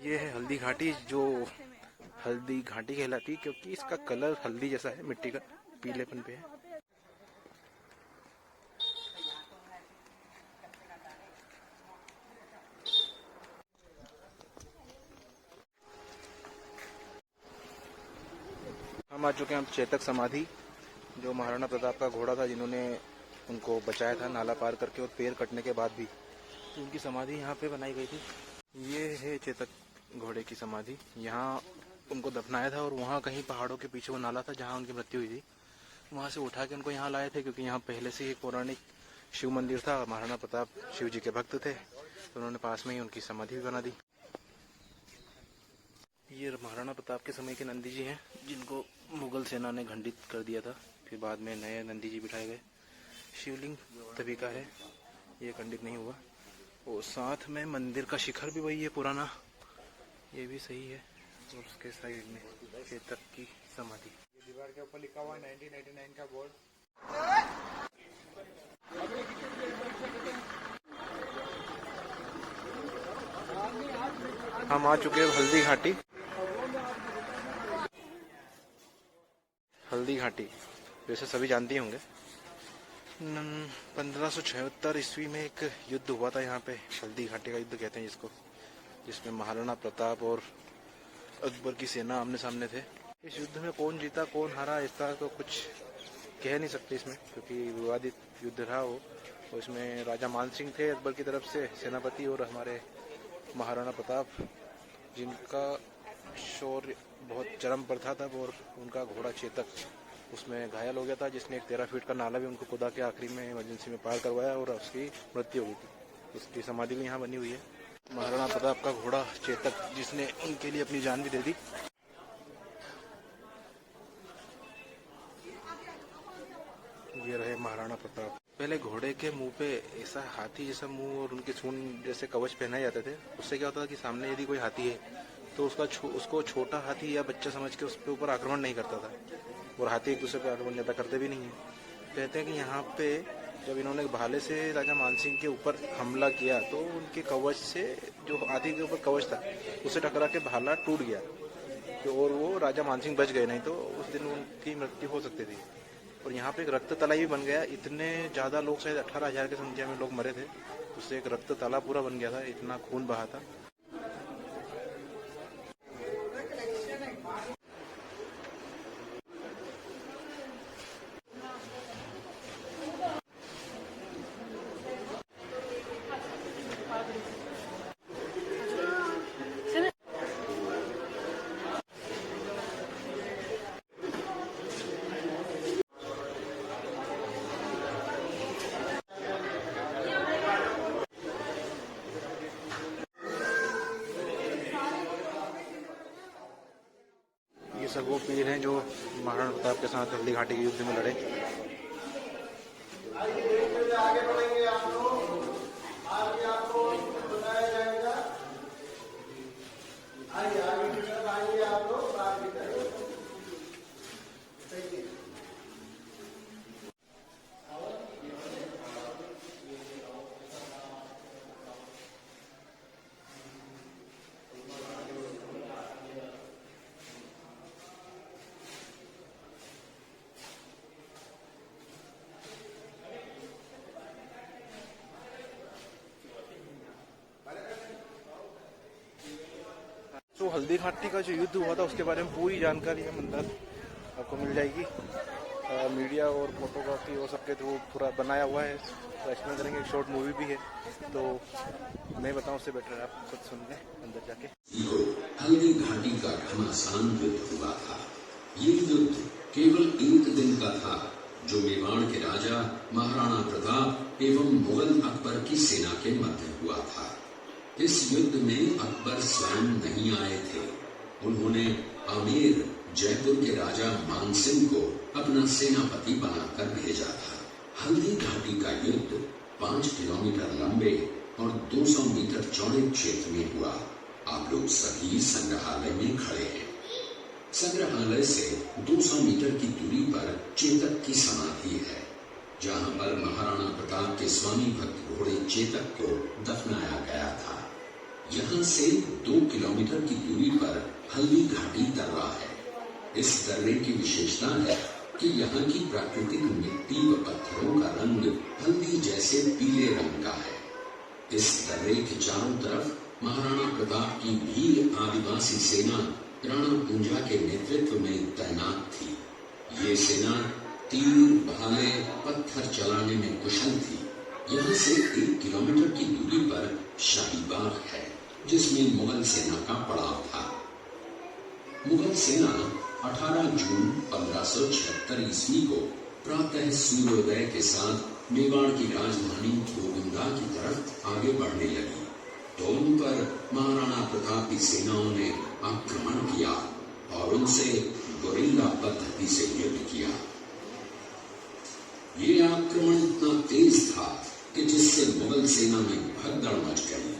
ये है हल्दी घाटी, जो हल्दी घाटी कहलाती है क्योंकि इसका कलर हल्दी जैसा है, मिट्टी का पीलेपन पे है। हम आ चुके हैं हम चेतक समाधि, जो महाराणा प्रताप का घोड़ा था, जिन्होंने उनको बचाया था नाला पार करके और पैर कटने के बाद भी, तो उनकी समाधि यहाँ पे बनाई गई थी। ये है चेतक घोड़े की समाधि। यहाँ उनको दफनाया था और वहाँ कहीं पहाड़ों के पीछे वो नाला था जहाँ उनकी मृत्यु हुई थी। वहाँ से उठा के उनको यहाँ लाए थे क्योंकि यहाँ पहले से ही एक पौराणिक शिव मंदिर था। महाराणा प्रताप शिव जी के भक्त थे, तो उन्होंने पास में ही उनकी समाधि भी बना दी। ये महाराणा प्रताप के समय के नंदी जी हैं, जिनको मुगल सेना ने खंडित कर दिया था। फिर बाद में नए नंदी जी बिठाए गए। शिवलिंग तभी का है, ये खंडित नहीं हुआ। और साथ में मंदिर का शिखर भी वही है पुराना, ये भी सही है। और उसके साइड में चेतक की समाधि। ये दीवार के ऊपर लिखा हुआ है 1999 का बोर्ड। हम आ चुके हैं हल्दी घाटी। हल्दी घाटी वैसे सभी जानते होंगे। 1576 ईस्वी में एक युद्ध हुआ था यहाँ पे, हल्दी घाटी का युद्ध कहते हैं जिसको, जिसमें महाराणा प्रताप और अकबर की सेना आमने सामने थे। इस युद्ध में कौन जीता कौन हारा ऐसा तो कुछ कह नहीं सकते इसमें, क्योंकि विवादित युद्ध रहा वो। और इसमें राजा मान सिंह थे अकबर की तरफ से सेनापति, और हमारे महाराणा प्रताप, जिनका शौर्य बहुत चरम पर था तब, और उनका घोड़ा चेतक उसमें घायल हो गया था, जिसने एक 13 फीट का नाला भी उनको खुदा के आखिरी में इमरजेंसी में पार करवाया और उसकी मृत्यु हो गई थी। उसकी समाधि भी यहाँ बनी हुई है। महाराणा प्रताप का घोड़ा चेतक, जिसने उनके लिए अपनी जान भी दे दी। ये रहे महाराणा प्रताप। पहले घोड़े के मुंह पे ऐसा हाथी जैसा मुंह और उनके सूंड जैसे कवच पहनाए जाते थे। उससे क्या होता था कि सामने यदि कोई हाथी है तो उसको छोटा हाथी या बच्चा समझ के उसके ऊपर आक्रमण नहीं करता था, और हाथी एक दूसरे पर आक्रमण ज़्यादा करते भी नहीं है। कहते हैं कि यहाँ पे जब इन्होंने भाले से राजा मानसिंह के ऊपर हमला किया तो उनके कवच से, जो हाथी के ऊपर कवच था, उसे टकरा के भाला टूट गया, और वो राजा मानसिंह बच गए, नहीं तो उस दिन उनकी मृत्यु हो सकती थी। और यहाँ पे एक रक्त तालाब भी बन गया। इतने ज़्यादा लोग, शायद 18,000 की संख्या में लोग मरे थे, उससे एक रक्त तालाब पूरा बन गया था, इतना खून बहा था। ये सब वो पीर हैं जो महाराणा प्रताप के साथ हल्दी घाटी के युद्ध में लड़े। तो हल्दी घाटी का जो युद्ध हुआ था उसके बारे में पूरी जानकारी हम अंदर आपको मिल जाएगी। मीडिया और फोटोग्राफी और सबके थ्रू पूरा बनाया हुआ है, तो एक्सप्लेन करेंगे। एक शॉर्ट मूवी भी है, तो मैं बताऊं उससे बेटर है आप खुद सुन लें अंदर जाके। हल्दी घाटी का घमासान युद्ध हुआ था। ये युद्ध केवल एक दिन का था, जो मेवाड़ के राजा महाराणा प्रताप एवं मुगल अकबर की सेना के मध्य हुआ था। इस युद्ध में अकबर स्वयं नहीं आए थे। उन्होंने आमेर जयपुर के राजा मानसिंह को अपना सेनापति बनाकर भेजा था। हल्दी घाटी का युद्ध 5 किलोमीटर लंबे और 200 मीटर चौड़े क्षेत्र में हुआ। आप लोग सभी संग्रहालय में खड़े हैं। संग्रहालय से 200 मीटर की दूरी पर चेतक की समाधि है, जहां पर महाराणा प्रताप के स्वामी भक्त घोड़े चेतक को दफनाया गया था। यहाँ से 2 किलोमीटर की दूरी पर हल्दी घाटी दर्रा है। इस दर्रे की विशेषता है कि यहाँ की प्राकृतिक मिट्टी व पत्थरों का रंग हल्दी जैसे पीले रंग का है। इस दर्रे के चारों तरफ महाराणा प्रताप की भील आदिवासी सेना राणा पूंजा के नेतृत्व में तैनात थी। ये सेना तीर, भाले, पत्थर चलाने में कुशल थी। यहाँ से 1 किलोमीटर की दूरी पर शाही बाग है, जिसमें मुगल सेना का पड़ाव था। मुगल सेना 18 जून 1576 ईस्वी को प्रातः सूर्योदय के साथ मेवाड़ की राजधानी गोविंदा की तरफ आगे बढ़ने लगी तो उन पर महाराणा प्रताप की सेनाओं ने आक्रमण किया और उनसे गोरिल्ला पद्धति से युद्ध किया। ये आक्रमण इतना तेज था कि जिससे मुगल सेना में भगदड़ मच गई।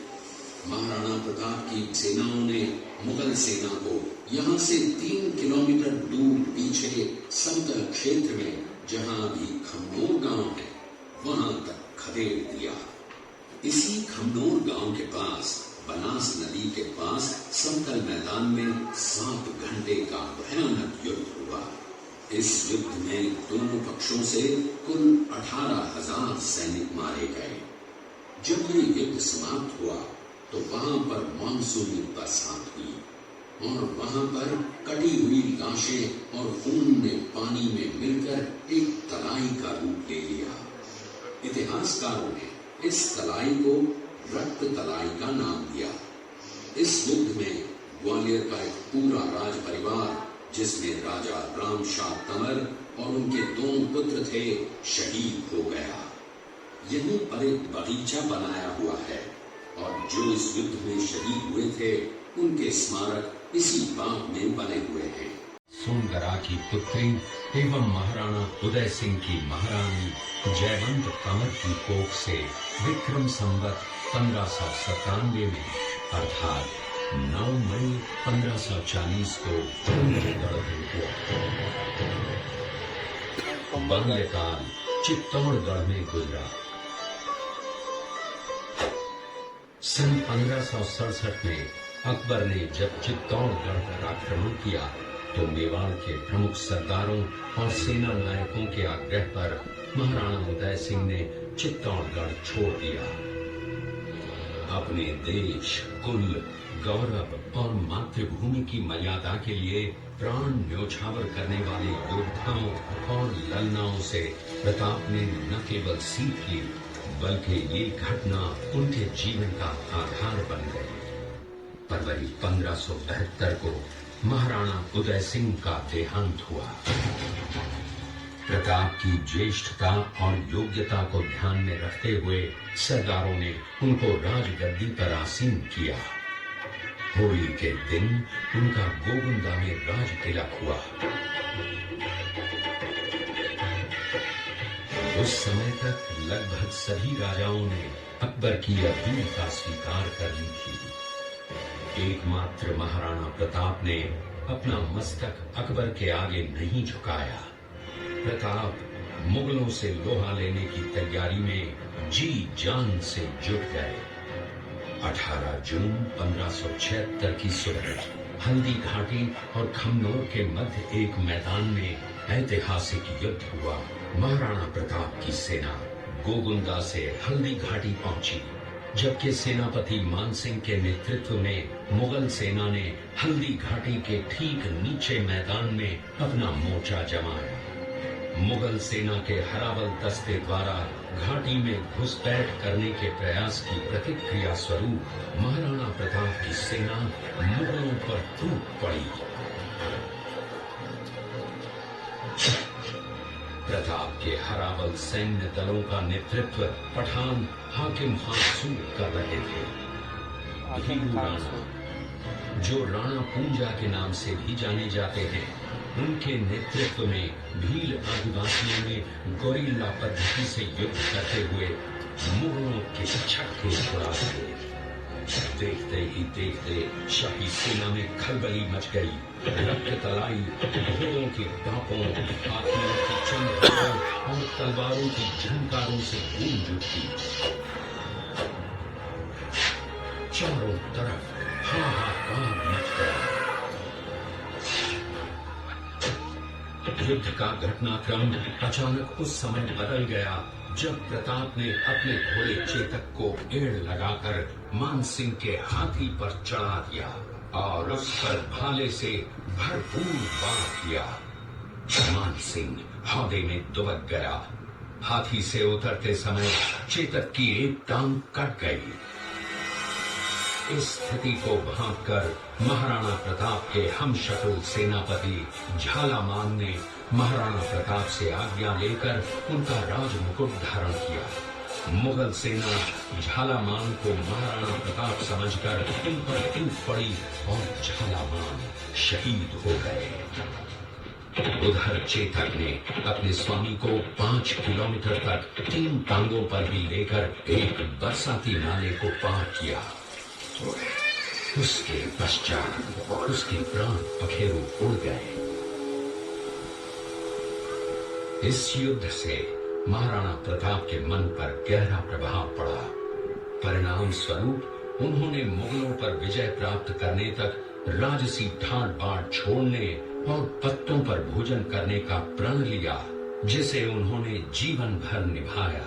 महाराणा प्रताप की सेनाओं ने मुगल सेना को यहाँ से 3 किलोमीटर दूर पीछे समतल क्षेत्र में, जहाँ अभी खमनोर गांव है, वहां तक खदेड़ दिया। इसी खमनोर गांव के पास बनास नदी के पास समतल मैदान में 7 घंटे का भयानक युद्ध हुआ। इस युद्ध में दोनों पक्षों से कुल 18,000 सैनिक मारे गए। जब ये युद्ध समाप्त हुआ तो वहां पर मानसूनी बरसात हुई और वहां पर कटी हुई लाशें और खून ने पानी में मिलकर एक तलाई का रूप ले लिया। इतिहासकारों ने इस तलाई को रक्त तलाई का नाम दिया। इस युद्ध में ग्वालियर का एक पूरा राज परिवार, जिसमें राजा राम शाह तंवर और उनके 2 पुत्र थे, शहीद हो गया। यहीं पर एक बगीचा बनाया हुआ है और जो इस युद्ध में शहीद हुए थे उनके स्मारक इसी बाग में बने हुए हैं। सोनगरा की पुत्री एवं महाराणा उदय सिंह की महारानी जयवंत कंवर की कोख से विक्रम संवत 1597 में अर्थात 9 मई 1540 को बाल्यकाल चित्तौड़गढ़ में गुजरा। सन 1567 में अकबर ने जब चित्तौड़गढ़ पर आक्रमण किया तो मेवाड़ के प्रमुख सरदारों और सेना नायकों के आग्रह पर महाराणा उदय सिंह ने चित्तौड़गढ़ छोड़ दिया। अपने देश, कुल, गौरव और मातृभूमि की मर्यादा के लिए प्राण न्योछावर करने वाले योद्धाओं और ललनाओं से प्रताप ने न केवल सीख ली बल्कि ये घटना उनके जीवन का आधार बन गई। फरवरी 1572 को महाराणा उदय सिंह का देहांत हुआ। प्रताप की ज्येष्ठता और योग्यता को ध्यान में रखते हुए सरदारों ने उनको राजगद्दी पर आसीन किया। होली के दिन उनका गोविंदा में राज तिलक हुआ। उस समय तक लगभग सभी राजाओं ने अकबर की अधीनता स्वीकार कर ली थी। एकमात्र महाराणा प्रताप ने अपना मस्तक अकबर के आगे नहीं झुकाया। प्रताप मुगलों से लोहा लेने की तैयारी में जी जान से जुट गए। 18 जून 1576 की सुबह हल्दी घाटी और खमनोर के मध्य एक मैदान में ऐतिहासिक युद्ध हुआ। महाराणा प्रताप की सेना गोगुंदा से हल्दी घाटी पहुंची, जबकि सेनापति मानसिंह के नेतृत्व में मुगल सेना ने हल्दी घाटी के ठीक नीचे मैदान में अपना मोर्चा जमाया। मुगल सेना के हरावल दस्ते द्वारा घाटी में घुसपैठ करने के प्रयास की प्रतिक्रिया स्वरूप महाराणा प्रताप की सेना मुगलों पर टूट पड़ी। प्रताप के हरावल सैन्य दलों का नेतृत्व पठान हाकिम हासूर कर रहे थे। भीलू राणा, जो राणा पूंजा के नाम से भी जाने जाते हैं, उनके नेतृत्व में भील आदिवासियों ने गोरिल्ला पद्धति से युद्ध करते हुए मुगलों के छक्के छुड़ा दिए। देखते ही देखते शाही सेना में खलबली मच गई। रक्त तलाई, घोड़ों की टापों, हाथियों की चंद्रों और तलवारों की झंकारों से गूंज उठी। चारों तरफ हाहाकार मच गया। युद्ध का घटनाक्रम अचानक उस समय बदल गया जब प्रताप ने अपने घोड़े चेतक को एड़ लगाकर मानसिंह के हाथी पर चढ़ा दिया और उस पर भाले से भरपूर वार किया। मानसिंह हौदे में दुबक गया। हाथी से उतरते समय चेतक की एक टांग कट गई। इस स्थिति को भांपकर महाराणा प्रताप के हमशक्ल सेनापति झालामान ने महाराणा प्रताप से आज्ञा लेकर उनका राजमुकुट धारण किया। मुगल सेना झालामान को महाराणा प्रताप समझकर इन पर टूट पड़ी और झालामान शहीद हो गए। उधर चेतक ने अपने स्वामी को 5 किलोमीटर तक 3 टांगों पर ही लेकर एक बरसाती नाले को पार किया। उसके पश्चात उसके प्राण पखेरु उड़ गए। इस युद्ध से महाराणा प्रताप के मन पर गहरा प्रभाव पड़ा। परिणाम स्वरूप उन्होंने मुगलों पर विजय प्राप्त करने तक राजसी ठाट बाट छोड़ने और पत्तों पर भोजन करने का प्रण लिया, जिसे उन्होंने जीवन भर निभाया।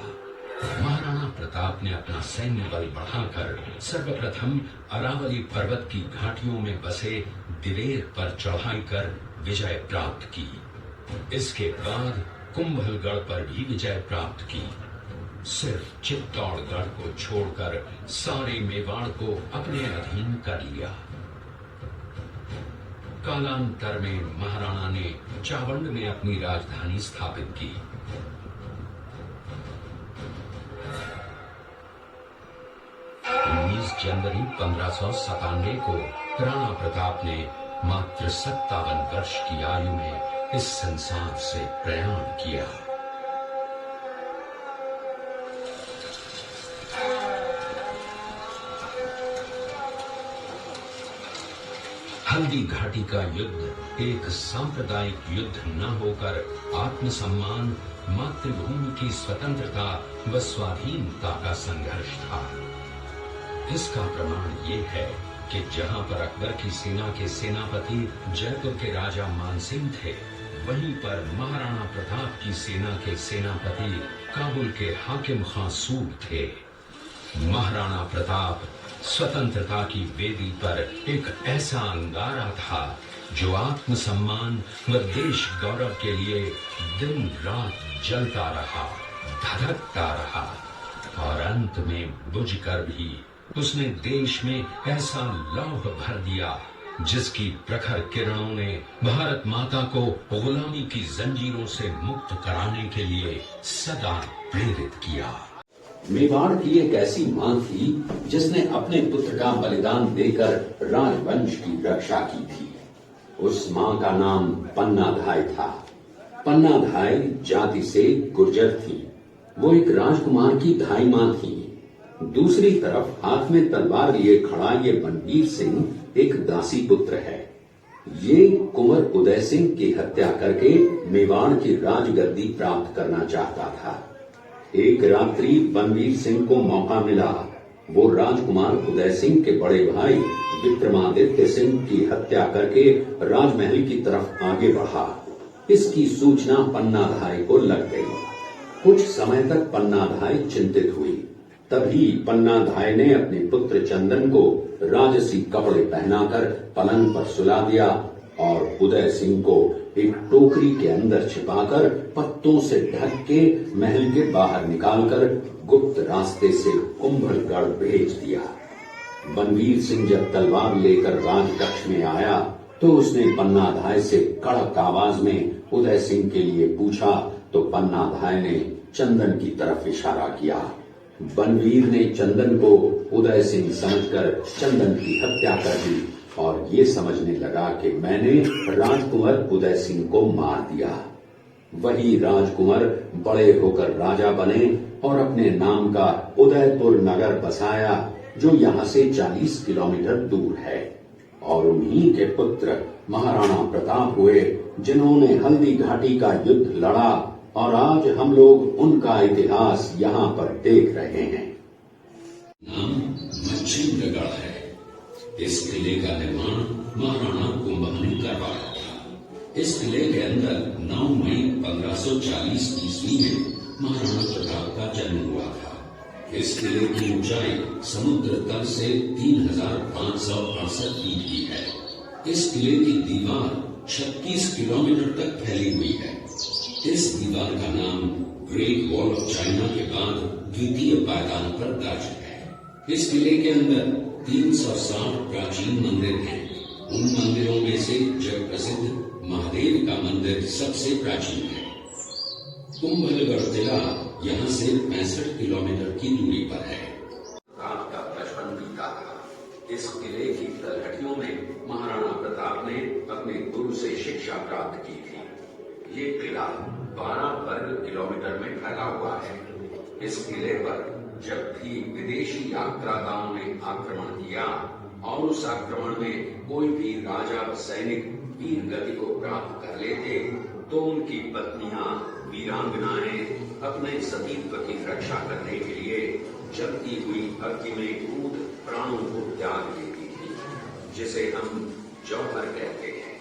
महाराणा प्रताप ने अपना सैन्य बल बढ़ाकर सर्वप्रथम अरावली पर्वत की घाटियों में बसे दिवेर पर चढ़ाई कर विजय प्राप्त की। इसके बाद कुंभलगढ़ पर भी विजय प्राप्त की। सिर्फ चित्तौड़गढ़ को छोड़कर सारे मेवाड़ को अपने अधीन कर लिया। कालांतर में महाराणा ने चावंड में अपनी राजधानी स्थापित की। 19 जनवरी 1597 को राणा प्रताप ने मात्र 57 वर्ष की आयु में इस संसार से प्रयाण किया। हल्दी घाटी का युद्ध एक सांप्रदायिक युद्ध न होकर आत्मसम्मान, मातृभूमि की स्वतंत्रता व स्वाधीनता का संघर्ष था। इसका प्रमाण ये है कि जहां पर अकबर की सेना के सेनापति जयपुर के राजा मानसिंह थे, वहीं पर महाराणा प्रताप की सेना के सेनापति काबुल के हाकिम खां सूर थे। महाराणा प्रताप स्वतंत्रता की वेदी पर एक ऐसा अंगारा था जो आत्मसम्मान व देश गौरव के लिए दिन रात जलता रहा, धधकता रहा और अंत में बुझकर भी उसने देश में ऐसा लौह भर दिया जिसकी प्रखर किरणों ने भारत माता को गुलामी की जंजीरों से मुक्त कराने के लिए सदा प्रेरित किया। मेवाड़ की एक ऐसी मां थी जिसने अपने पुत्र का बलिदान देकर राजवंश की रक्षा की थी। उस मां का नाम पन्नाधाय था। पन्नाधाय जाति से गुर्जर थी। वो एक राजकुमार की धाई मां थी। दूसरी तरफ हाथ में तलवार लिए खड़ा ये बनवीर सिंह एक दासी पुत्र है। ये कुंवर उदय सिंह की हत्या करके मेवाड़ की राजगद्दी प्राप्त करना चाहता था। एक रात्रि बनवीर सिंह को मौका मिला। वो राजकुमार उदय सिंह के बड़े भाई विक्रमादित्य सिंह की हत्या करके राजमहल की तरफ आगे बढ़ा। इसकी सूचना पन्नाधाय को लग गई। कुछ समय तक पन्नाधाय चिंतित हुई। तभी पन्नाधाय ने अपने पुत्र चंदन को राजसी कपड़े पहनाकर पलंग पर सुला दिया और उदय सिंह को एक टोकरी के अंदर छिपाकर पत्तों से ढक के महल के बाहर निकालकर गुप्त रास्ते से कुंभलगढ़ भेज दिया। बनवीर सिंह जब तलवार लेकर राजकक्ष में आया तो उसने पन्नाधाय से कड़क आवाज में उदय सिंह के लिए पूछा तो पन्नाधाय ने चंदन की तरफ इशारा किया। बनवीर ने चंदन को उदय सिंह समझकर चंदन की हत्या कर दी और ये समझने लगा कि मैंने राजकुंवर उदय सिंह को मार दिया। वही राजकुंवर बड़े होकर राजा बने और अपने नाम का उदयपुर नगर बसाया जो यहाँ से 40 किलोमीटर दूर है। और उन्हीं के पुत्र महाराणा प्रताप हुए जिन्होंने हल्दी घाटी का युद्ध लड़ा और आज हम लोग उनका इतिहास यहाँ पर देख रहे हैं। नाम मच्छिंद्रगढ़ है। इस किले का निर्माण महाराणा कुंभा ने करवाया था। इस किले के अंदर 9 मई 1540 ईस्वी में महाराणा प्रताप का जन्म हुआ था। इस किले की ऊंचाई समुद्र तल से 3568 फीट की है। इस किले की दीवार 36 किलोमीटर तक फैली हुई है। इस दीवार का नाम ग्रेट वॉल ऑफ चाइना के बाद द्वितीय पायदान पर दर्ज है। इस किले के अंदर 360 प्राचीन मंदिर हैं। उन मंदिरों में से जग प्रसिद्ध महादेव का मंदिर सबसे प्राचीन है। कुंभलगढ़ किला यहाँ से 65 किलोमीटर की दूरी पर है। रात का बचपन बीता था। इस किले की तलहटियों में महाराणा प्रताप ने अपने गुरु से शिक्षा प्राप्त की थी। ये किला 12 वर्ग किलोमीटर में फैला हुआ है। इस किले पर जब भी विदेशी आक्रांताओं ने आक्रमण किया और उस आक्रमण में कोई भी राजा व सैनिक वीर गति को प्राप्त कर लेते तो उनकी पत्नियां वीरांगनाएं अपने सतीत्व की रक्षा करने के लिए जलती हुई अग्नि में कूद प्राणों को त्याग देती थी, जिसे हम जौहर कहते हैं।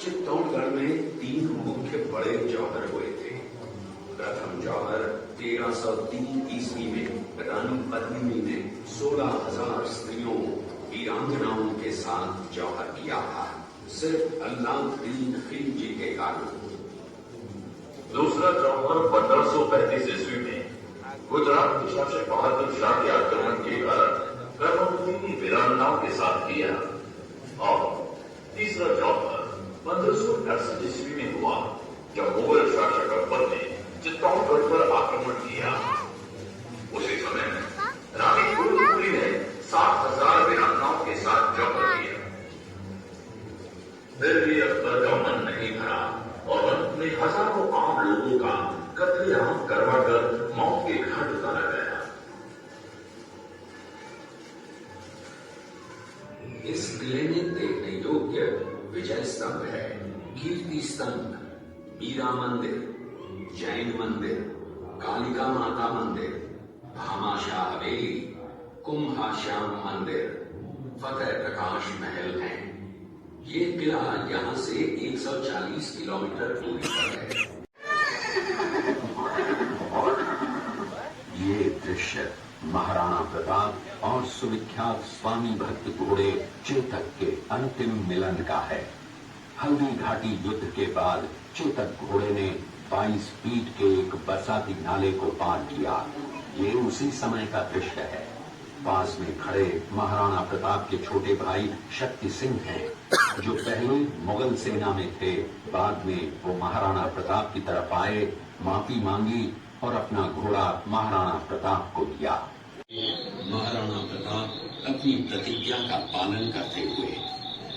चित्तौड़गढ़ में 3 मुख्य बड़े जौहर हुए थे। प्रथम जौहर 1303 ईस्वी में रानी पद्मिनी ने 16,000 स्त्रियों वीरांगनाओं के साथ जौहर किया था, सिर्फ अल्लाउद्दीन खिलजी के कारण। दूसरा जौहर 1535 ईस्वी में गुजरात के शासक बहादुर शाह के आक्रमण के कारण गर्भवती की वीरांगनाओं के साथ किया। और तीसरा जौहर 1568 ईस्वी में हुआ जब मुगल शासक अकबर ने चित्तौड़गढ़ पर आक्रमण किया। उसी समय रानी फूलपुरी ने 7,000 वीरांगनाओं के साथ जौहर किया। फिर भी अकबर का मन नहीं भरा और अंत में हजारों आम लोगों का कत्लेआम करवाकर मौत के घाट उतारा गया। इस किले में देखने योग्य विजय स्तंभ है, कीर्ति स्तंभ, मीरा मंदिर, जैन मंदिर, कालिका माता मंदिर, भामाशाह हवेली, कुंभाश्याम मंदिर, फतेह प्रकाश महल हैं। ये किला यहाँ से 140 किलोमीटर दूरी पर है। ये दृश्य महाराणा प्रताप और सुविख्यात स्वामी भक्त घोड़े चेतक के अंतिम मिलन का है। हल्दी घाटी युद्ध के बाद चेतक घोड़े ने 22 फीट के एक बरसाती नाले को पार किया। ये उसी समय का दृश्य है। पास में खड़े महाराणा प्रताप के छोटे भाई शक्ति सिंह हैं, जो पहले मुगल सेना में थे। बाद में वो महाराणा प्रताप की तरफ आए, माफी मांगी और अपना घोड़ा महाराणा प्रताप को दिया। महाराणा प्रताप अपनी प्रतिज्ञा का पालन करते हुए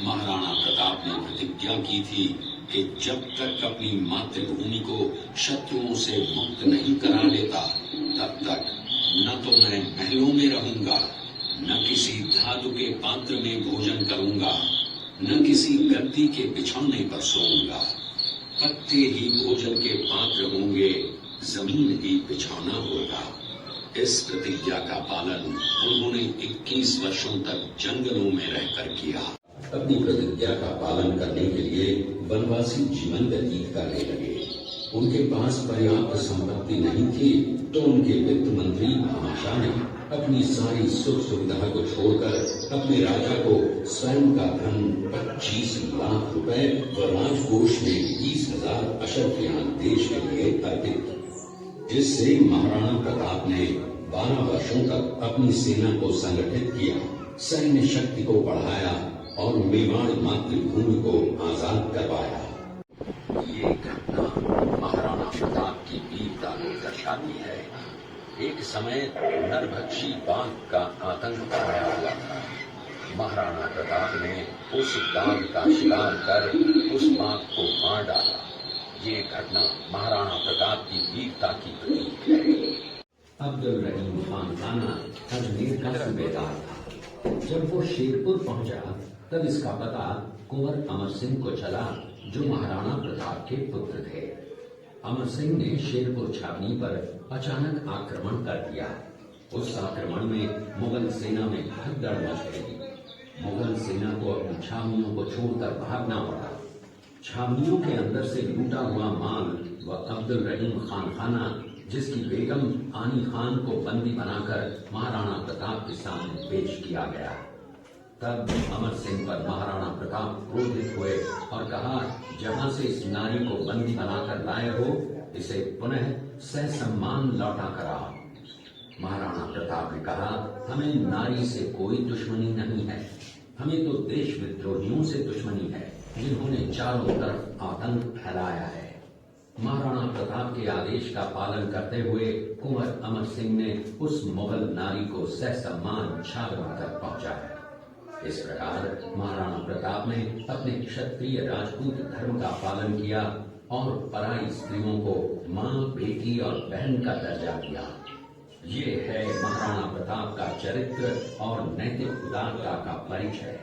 महाराणा प्रताप ने प्रतिज्ञा की थी कि जब तक अपनी मातृभूमि को शत्रुओं से मुक्त नहीं करा लेता, तब तक न तो मैं महलों में रहूंगा, न किसी धातु के पात्र में भोजन करूंगा, न किसी गद्दी के बिछौने पर सोऊंगा। पत्ते ही भोजन के पात्र होंगे, जमीन ही बिछौना होगा। इस प्रतिज्ञा का पालन उन्होंने 21 वर्षों तक जंगलों में रहकर किया। अपनी प्रतिज्ञा का पालन करने के लिए वनवासी जीवन व्यतीत करने लगे। उनके पास पर्याप्त संपत्ति नहीं थी, तो उनके वित्त मंत्री भामाशाह ने अपनी सारी सुख सुविधा को छोड़कर अपने राजा को स्वयं का धन 25 लाख रुपए व राजकोष में 20,000 अशर्फियां देश के लिए अर्पित, जिससे महाराणा प्रताप ने 12 वर्षों तक अपनी सेना को संगठित किया, सैन्य शक्ति को बढ़ाया और मेवाड़ मातृभूमि को आजाद करवाया। ये घटना महाराणा प्रताप की वीरता को दर्शाती है। एक समय नरभक्षी बाघ का आतंक छाया हुआ था। महाराणा प्रताप ने उस बाघ का शिकार कर उस बाघ को मार डाला। ये घटना महाराणा प्रताप की वीरता की प्रतीक है। अब्दुल रहीम खान थाना अजमेर का सूबेदार था। जब वो शेरपुर पहुंचा तब इसका पता कुंवर अमर सिंह को चला, जो महाराणा प्रताप के पुत्र थे। अमर सिंह ने शेरपुर छावनी पर अचानक आक्रमण कर दिया। उस आक्रमण में मुगल सेना में भगदड़ मच गई। मुगल सेना को अपनी छावनियों को छोड़कर भागना पड़ा। छावनियों के अंदर से लूटा हुआ माल व अब्दुल रहीम खाना जिसकी बेगम आनी खान को बंदी बनाकर महाराणा प्रताप के सामने पेश किया गया। तब अमर सिंह पर महाराणा प्रताप क्रोधित हुए और कहा, जहां से इस नारी को बंदी बनाकर लाए हो, इसे पुनः ससम्मान लौटा कर आओ। महाराणा प्रताप ने कहा, हमें नारी से कोई दुश्मनी नहीं है, हमें तो देश विद्रोहियों से दुश्मनी है जिन्होंने चारों तरफ आतंक फैलाया है। महाराणा प्रताप के आदेश का पालन करते हुए कुंवर अमर सिंह ने उस मुगल नारी को ससम्मान छावनी तक पहुंचाया। इस प्रकार महाराणा प्रताप ने अपने क्षत्रिय राजपूत धर्म का पालन किया और पराई स्त्रियों को मां, बेटी और बहन का दर्जा दिया। ये है महाराणा प्रताप का चरित्र और नैतिक उदारता का परिचय।